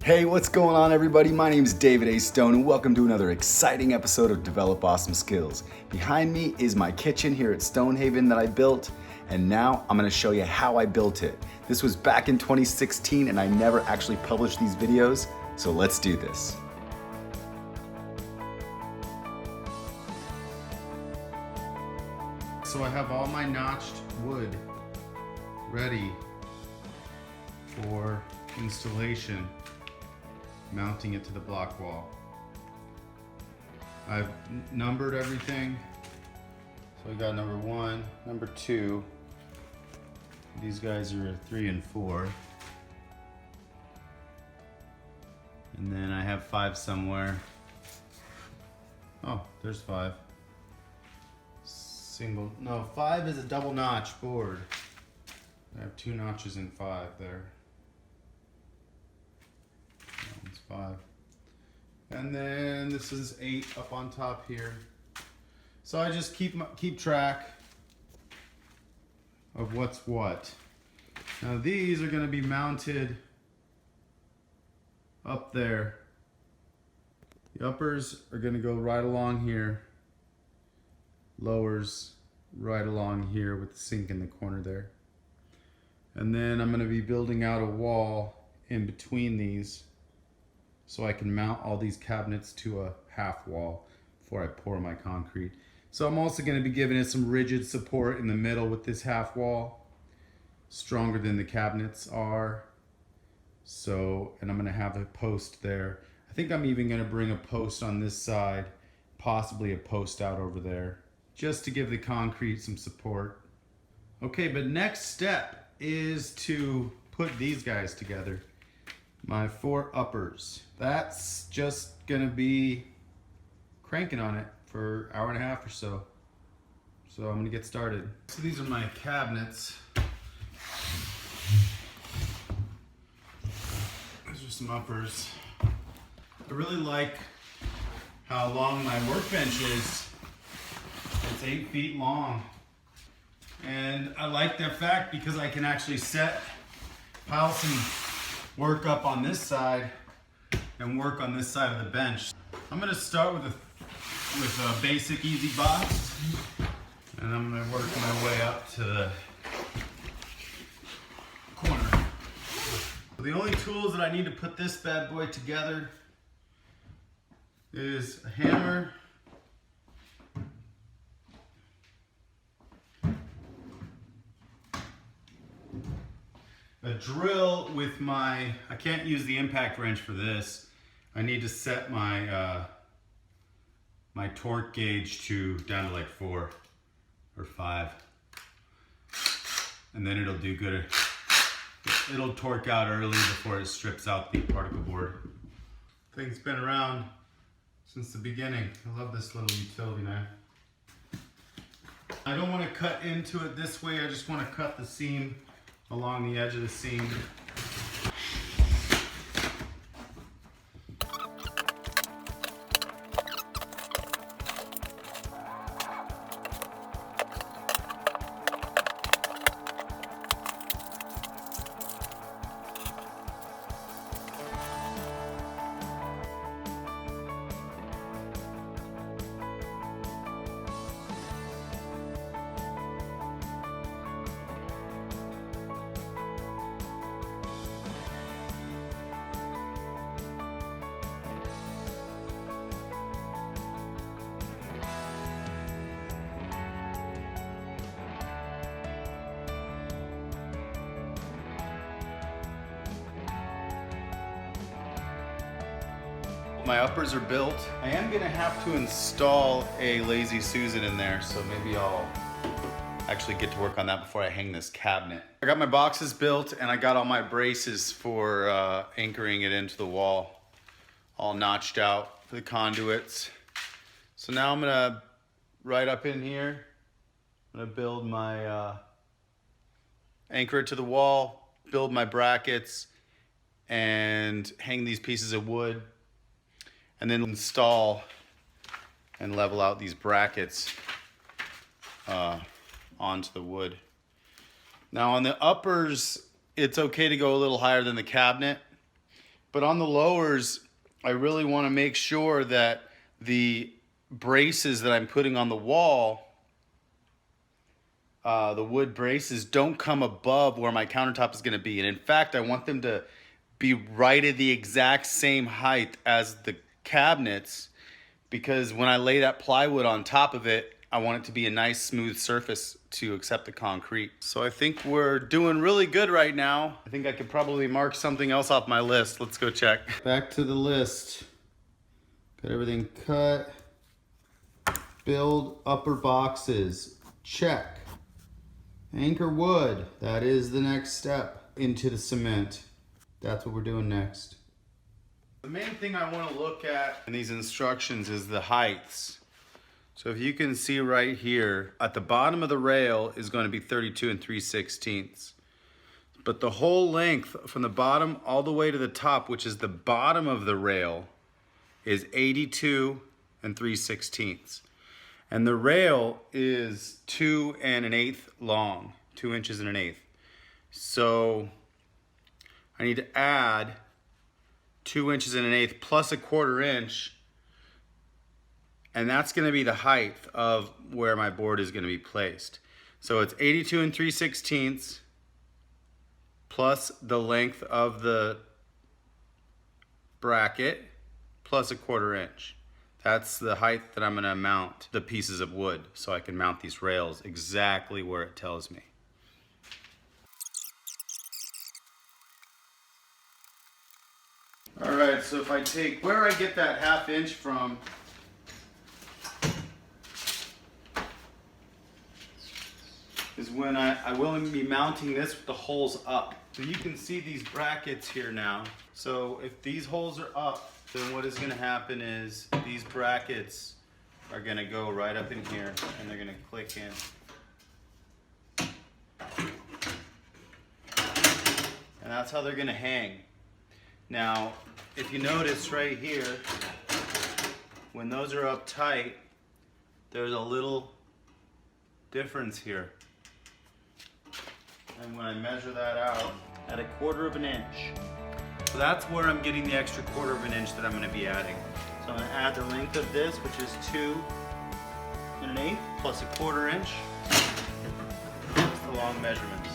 Hey, what's going on everybody? My name is David A. Stone and welcome to another exciting episode of Develop Awesome Skills. Behind me is my kitchen here at Stonehaven that I built, and now I'm gonna show you how I built it. This was back in 2016 and I never actually published these videos, so let's do this. So I have all my notched wood ready for installation, mounting it to the block wall. I've numbered everything. So I got number 1, number 2. These guys are 3 and 4. And then I have 5 somewhere. Oh, there's 5. No, 5 is a double notch board. I have 2 notches in 5 there. That one's 5. And then this is 8 up on top here. So I just keep track of what's what. Now these are going to be mounted up there. The uppers are going to go right along here. Lowers right along here with the sink in the corner there. And then I'm going to be building out a wall in between these so I can mount all these cabinets to a half wall before I pour my concrete. So I'm also going to be giving it some rigid support in the middle with this half wall, stronger than the cabinets are. So, and I'm going to have a post there. I think I'm even going to bring a post on this side, possibly a post out over there, just to give the concrete some support. Okay, but next step is to put these guys together. My 4 uppers. That's just gonna be cranking on it for an hour and a half or so. So I'm gonna get started. So these are my cabinets. These are some uppers. I really like how long my workbench is. It's 8 feet long, and I like that fact because I can actually pile some work up on this side and work on this side of the bench. I'm going to start with a basic easy box, and I'm going to work my way up to the corner. So the only tools that I need to put this bad boy together is a hammer, a drill with I can't use the impact wrench for this. I need to set my my torque gauge down to like 4 or 5. And then it'll do good. It'll torque out early before it strips out the particle board. Thing's been around since the beginning. I love this little utility knife. I don't want to cut into it this way. I just want to cut the seam along the edge of the seam. My uppers are built. I am gonna have to install a Lazy Susan in there, so maybe I'll actually get to work on that before I hang this cabinet. I got my boxes built and I got all my braces for anchoring it into the wall, all notched out for the conduits. So now I'm gonna, right up in here, I'm gonna build my, anchor it to the wall, build my brackets, and hang these pieces of wood, and then install and level out these brackets onto the wood. Now on the uppers, it's okay to go a little higher than the cabinet, But on the lowers, I really want to make sure that the braces that I'm putting on the wall, the wood braces, don't come above where my countertop is going to be. And in fact, I want them to be right at the exact same height as the cabinets, because when I lay that plywood on top of it, I want it to be a nice smooth surface to accept the concrete. So I think we're doing really good right now. I think I could probably mark something else off my list. Let's go check. Back to the list. Got everything cut. Build upper boxes. Check. Anchor wood. That is the next step into the cement. That's what we're doing next. The main thing I want to look at in these instructions is the heights. So if you can see right here, at the bottom of the rail is going to be 32 3/16. But the whole length from the bottom all the way to the top, which is the bottom of the rail, is 82 3/16. And the rail is 2 1/8 long, 2 inches and 1/8. So I need to add 2 inches and 1/8 plus a 1/4 inch. And that's going to be the height of where my board is going to be placed. So it's 82 3/16 plus the length of the bracket plus a 1/4 inch. That's the height that I'm going to mount the pieces of wood, so I can mount these rails exactly where it tells me. All right, so if I take where I get that 1/2 inch from, is when I will be mounting this with the holes up. So you can see these brackets here now. So if these holes are up, then what is going to happen is these brackets are going to go right up in here and they're going to click in. And that's how they're going to hang. Now, if you notice right here, when those are up tight, there's a little difference here. And when I measure that out at 1/4 inch, so that's where I'm getting the extra 1/4 inch that I'm going to be adding. So I'm going to add the length of this, which is 2 1/8 plus a 1/4 inch. That's the long measurements.